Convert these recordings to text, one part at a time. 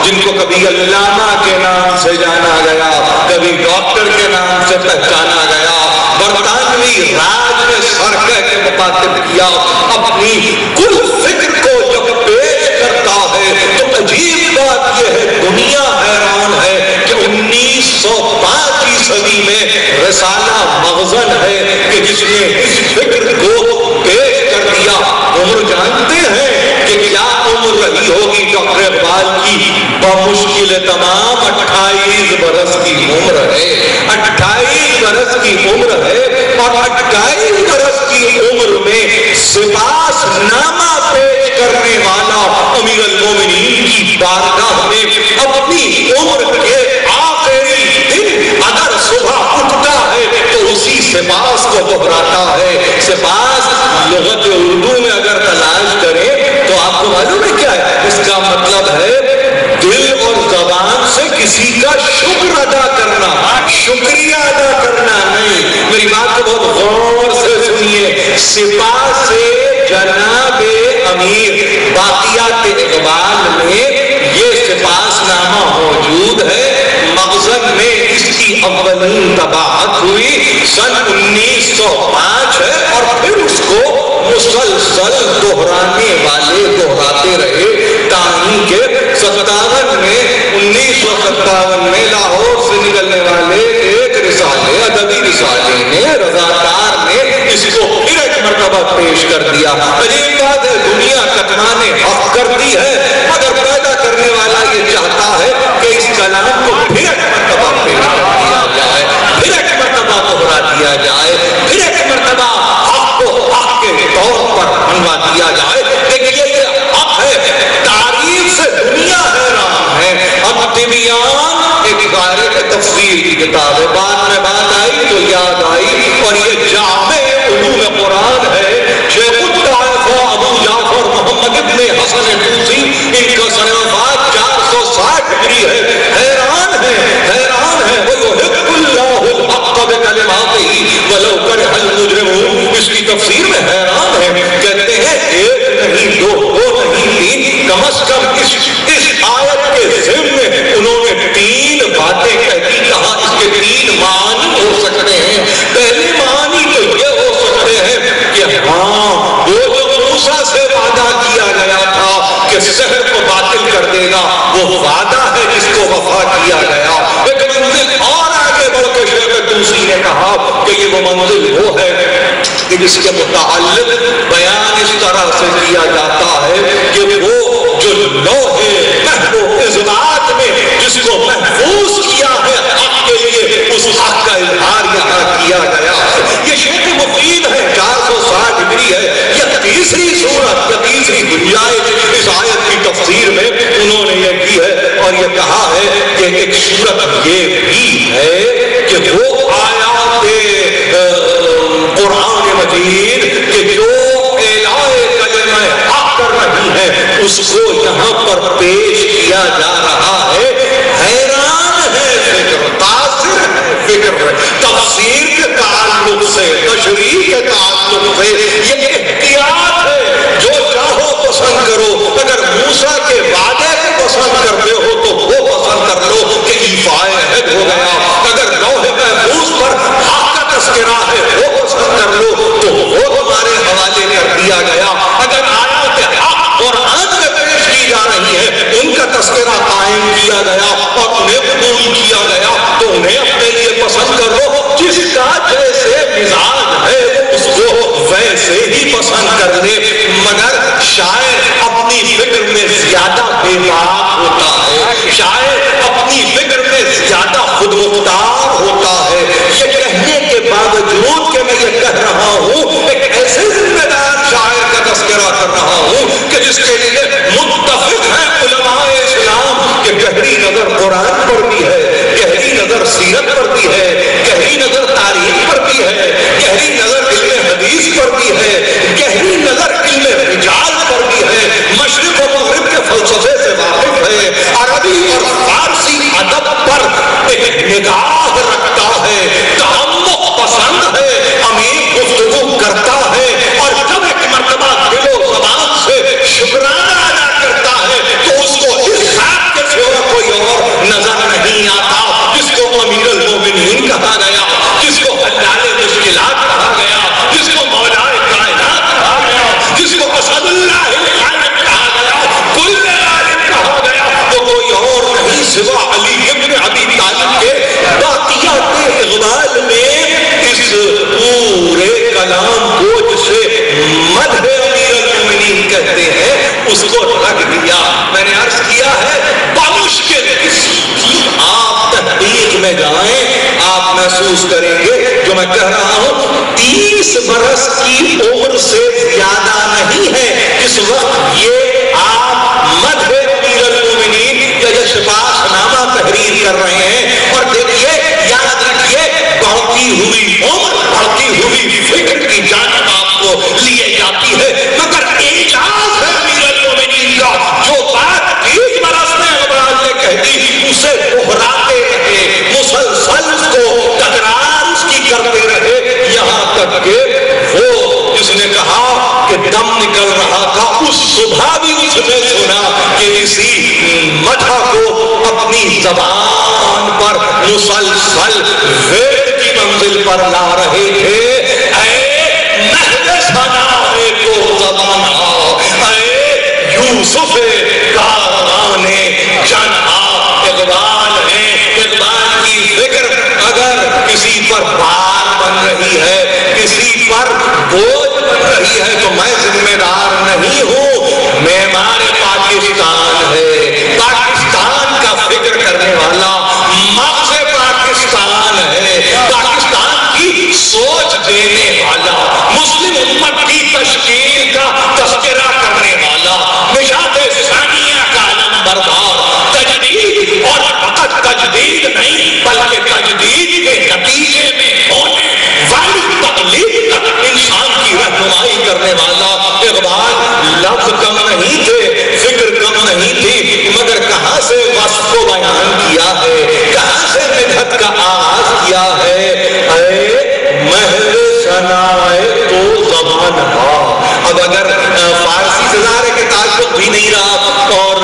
جن کو کبھی علامہ کے نام سے جانا گیا، کبھی ڈاکٹر کے نام سے پہچانا گیا، برطانوی راج نے سر کہہ کے مخاطب کیا، اپنی کل فکر کو جب پیش کرتا ہے تو عجیب بات یہ ہے، دنیا حیران ہے کہ 1905 عیسوی میں رسالہ مغزن ہے کہ جس نے اس فکر کو پیش کر دیا۔ عمر جانتے ہیں کہ کیا عمر رہی ہوگی ڈاکٹر اقبال کی؟ بمشکل تمام 28 برس کی عمر ہے، 28 برس کی عمر ہے، اور 28 برس کی عمر میں سپاس نامہ پیش کرنے والا امیر المومنین کی بارگاہ میں اپنی عمر کے آخری دن اگر صبح اٹھتا ہے تو اسی سپاس کو دہراتا ہے۔ سپاس لغت اردو میں اگر تلاش کریں تو آپ کو معلوم ہے کیا ہے؟ اس کا مطلب ہے دل اور زبان سے کسی کا شکر ادا کرنا، شکریہ ادا کرنا نہیں۔ میری بات کو بہت غور سے سنیے، سپاس سے جناب امیر باقیات اقبال میں یہ سپاس نامہ موجود ہے، مغزن میں اس کی اولین طباعت ہوئی سن 1905 ہے، اور پھر اس کو مسلسل دہرانے والے دہراتے رہے تاہی کہ 57 میں 1957 میں لاہور سے نکلنے والے ایک رسالے، ادبی رسالے نے، رضاکار نے اس کو پھر ایک مرتبہ پیش کر دیا۔ عجیب بات ہے، دنیا کتمانے حق کرتی ہے مگر پیدا کرنے والا یہ چاہتا ہے کہ اس کلام کو پھر ایک مرتبہ پیش کر دیا جائے، پھر ایک مرتبہ دہرا دیا جائے، پھر ایک مرتبہ حق کو حق کے طور پر منوا دیا جائے۔ دیکھیے یہ حق ہے، تعریف سے دنیا حیران ہے۔ اب طبیان ایک دائرے کے تفسیر کی کتاب ہے، بعد میں بات آئی تو یاد آئی، اور یہ جامع علوم قرآن ہے۔ شیخ الطائفہ ابو جعفر محمد ابن حسن طوسی، ان کا سنہ وفات 460 ہجری ہے۔ حیران ہے، حیران ہے، وَيُحِقُّ اللَّهُ الْحَقَّ بِكَلِمَاتِهِ وَلَوْ كَرِهَ الْمُجْرِمُونَ۔ اس کی تفسیر میں حیران ہے، کہتے ہیں ایک نہیں، دو نہیں، تین، کم از کم اس آیت کے ضمن میں انہوں نے 3 باتیں کہتی، کہا اس کے 3 معنی ہو سکتے ہیں۔ پہلے معنی تو یہ ہو سکتے ہیں کہ ہاں وہ جو موسیٰ سے وعدہ کیا گیا تھا کہ سحر کو باطل کر دے گا، وہ وعدہ ہے جس کو وفا کیا گیا۔ ایک منزل اور آگے بڑھ کے شیخ طوسی نے کہا کہ یہ وہ منزل وہ ہے کہ جس کے متعلق بیان اس طرح سے کیا جاتا ہے کہ وہ جو لوح محفوظ اذبات میں جس کو محفوظ کیا ہے حق کے لیے، اس حق کا اظہار یہاں کیا گیا ہے۔ یہ شیخ مفید ہے، 460 ہجری ہے۔ یہ تیسری صورت یا تیسری گنجائش اس آیت کی تفسیر میں انہوں نے یہ کی ہے، اور یہ کہا ہے کہ ایک صورت یہ بھی ہے کہ وہ آیات قرآن مجید کہ جو اعلان کلمہ حق کر رہی ہے اس کو یہاں پر پیش کیا جا رہا ہے۔ حیران ہے فکر، تاثر ہے فکر، تفسیر کے تعلق سے، تشریح کے تعلق سے یہ احتیاط ہے۔ جو چاہو پسند کرو، اگر موسیٰ کے وعدے کو پسند کرتے ہو تو وہ پسند کر لو کہ ایفائے عہد ہو گیا، اگر لوح محفوظ پر حق کا تذکرہ ہے وہ پسند کر لو تو وہ تمہارے حوالے کر دیا گیا۔ اگر آیات حق قرآن میں پیش کی جا رہی ہے ان کا تذکرہ قائم کیا گیا اور انہیں قبول کیا گیا تو انہیں اپنے لیے پسند کر لو۔ جس کا جیسے مزاج ہے اس کو ویسے ہی پسند کر لے، مگر شاعر اپنی فکر میں زیادہ بے باک ہوتا ہے، شاعر اپنی فکر میں زیادہ خود مختار ہوتا ہے۔ یہ کہنے کے باوجود کہ میں یہ کہہ رہا ہوں، ایک ایسے ذمہ دار شاعر کا تذکرہ کر رہا ہوں کہ جس کے لیے متفق ہیں علماء اسلام کہ گہری نظر قرآن پر بھی ہے، گہری نظر سیرت پر بھی ہے، گہری نظر تاریخ پر بھی ہے، گہری نظر علم حدیث پر بھی ہے، گہری نظر علم رجال پر بھی ہے، مشرق و مغرب کے فلسفے سے واقف ہے، عربی اور فارسی ادب پر ایک نگاہ رکھتا ہے، تعمق پسند ہے، عمیق گفتگو کرتا ہے، اور جب ایک مرتبہ دل و زبان سے شکرانہ محسوس کریں گے جو میں کہہ رہا ہوں 30 برس کی عمر سے زیادہ نہیں ہے اس وقت یہ آپ مدح امیر المومنین یا شفاعت نامہ تحریر کر رہے ہیں. اور دیکھیے یاد رکھیے بڑھتی ہوئی عمر بڑھتی ہوئی فکر کی جانب آپ کو لیے جاتی ہے. مگر اعجاز ہے امیر المومنین کا جو بات 30 برس میں اقبال نے کہہ دی اسے دہراتے رہے مسلسل اس کو تکرار اس کی کرتے رہے یہاں تک کہ وہ جس نے کہا کہ دم نکل رہا تھا اس صبح بھی اس نے سنا کہ اسی مدح کو اپنی زبان پر مسلسل ویل کی منزل پر لا رہے تھے. اے مہد ثنائے تو زبانہ اے یوسف کاروان جنہا اقبال ہے. اقبال کی فکر اگر کسی پر بار بن رہی ہے کسی پر بوجھ بن رہی ہے تو میں ذمہ دار نہیں ہوں. معمار پاکستان ہے پاکستان کا فکر کرنے والا مغز پاکستان ہے پاکستان کی سوچ دینے والا مسلم امت کی تشکیل کا تذکرہ کرنے والا نشاط ثانیہ کا علم بردار تجدید اور فقط تجدید نہیں بلکہ تجدید کے نتیجے میں ہونے والی تقلید تک انسان کی رہنمائی کرنے والا اقبال لفظ کم نہیں تھے فکر کم نہیں تھی مگر کہاں سے وصف کو بیان کیا ہے کہاں سے مدحت کا آغاز کیا ہے. اے مہد ثنائے تو زبان ہا. اب اگر فارسی سے ظاہر ہے کہ تعلق بھی نہیں رہا اور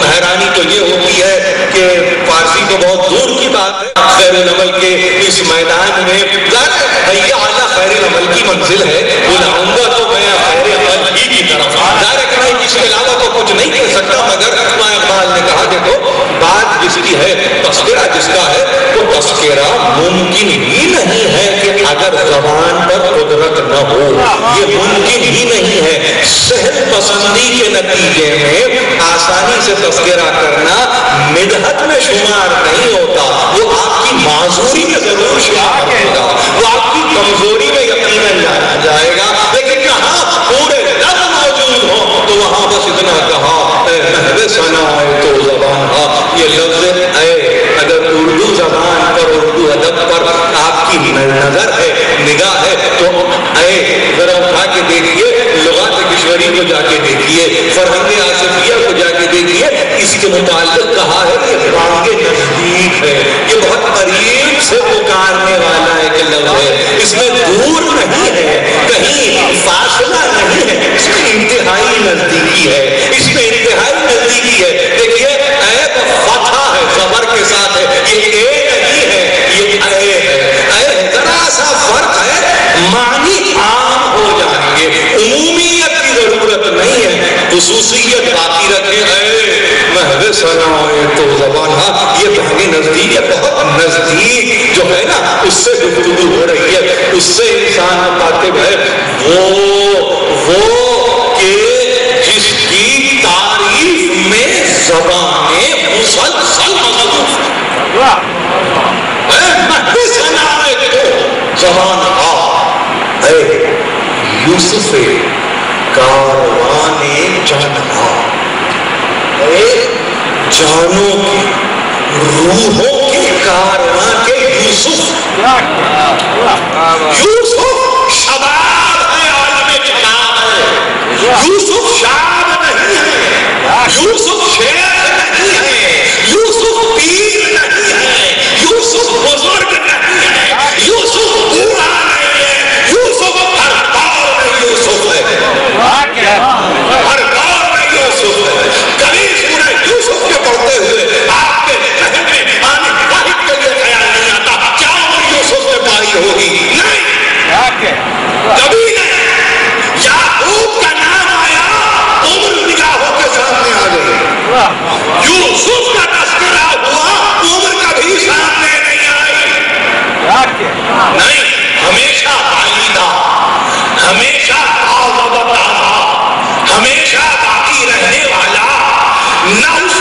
حیرانی تو یہ ہوتی ہے کہ فارسی تو بہت دور کی بات ہے خیر العمل کے اس میدان میں حیا اعلیٰ خیر العمل کی منزل ہے بلاؤں گا تو میں خیر عمل ہی کی طرف ظاہر ہے کہ اس کے علاوہ تو کچھ نہیں کہہ سکتا مگر اقبال نے کہا دیکھو بات جس کی ہے تذکرہ جس کا ہے وہ تذکرہ ممکن ہی نہیں ہے کہ اگر زبان پر قدرت نہ ہو یہ ممکن ہی نہیں ہے. سہل پسندی کے نتیجے میں آسانی سے تذکرہ کرنا مدحت میں شمار نہیں ہوتا وہ آپ کی معذوری میں ضرور شمار ہوگا وہ آپ کی کمزوری میں یقیناً جانا جائے گا لیکن کہاں پورے لفظ موجود ہو تو وہاں بس اتنا کہا اے مہد ثنائے تو زبان ہا. یہ لفظ اے اگر اردو زبان پر اردو ادب پر آپ کی نظر ہے نگاہ ہے تو اے ذرا اٹھا کے دیکھیے لغات کشوری کو جا کے دیکھیے فرہنگ آصفیہ کو جا کے دیکھیے اس کے متعلق کہا ہے یہ بانگ نزدیک ہے یہ بہت قریب سے پکارنے والا ایک لفظ ہے اس میں دور نہیں ہے کہیں فاصلہ نہیں ہے اس میں انتہائی نزدیکی ہے اس میں انتہائی نزدیکی ہے. دیکھیے اے فتح ہے زبر کے ساتھ ہے یہ اے نہیں ہے یہ اے ہے. اے ذرا سا فرق ہے معنی عام ہو جائیں گے عمومیت کی ضرورت نہیں ہے خصوصیت باقی رکھے. اے مہد ثنائے تو زبان ہا یہ بہنی نزدیک ہے بہت نزدیک جو ہے نا اس سے گفتگو ہو رہی ہے اس سے انسان مخاطب ہے وہ کہ جس کی تعریف میں زبانیں مسلسل مصروف اے مہد ثنائے تو زبان ہا اے یوسف کاروان جنہا اے جانوں کی روحوں کے کاروان کے یوسف شباب ہے عالم جناب ہے یوسف شاب نہیں ہے یوسف شیر نہیں ہے یوسف پیر نہیں ہے یوسف بزرگ نہیں ہے یوسف بوڑھا نہیں ہے یوسف ہر دور میں یوسف ہے ہر دور میں یوسف ہے. کبھی سورہ یوسف کے پڑھتے ہوئے آپ کے ذہن میں آنے واحد کے لیے خیال نہیں آتا کیا عمر یوسف نے پائی ہوگی نہیں کبھی نہیں. یعقوب کا نام آیا عمر نگاہوں کے سامنے آ گئی یوسف کا تذکرہ ہوا عمر کبھی سامنے نہیں آئی نہیں ہمیشہ بالیدہ ہمیشہ ہمیشہ باقی رہنے والا نہ اس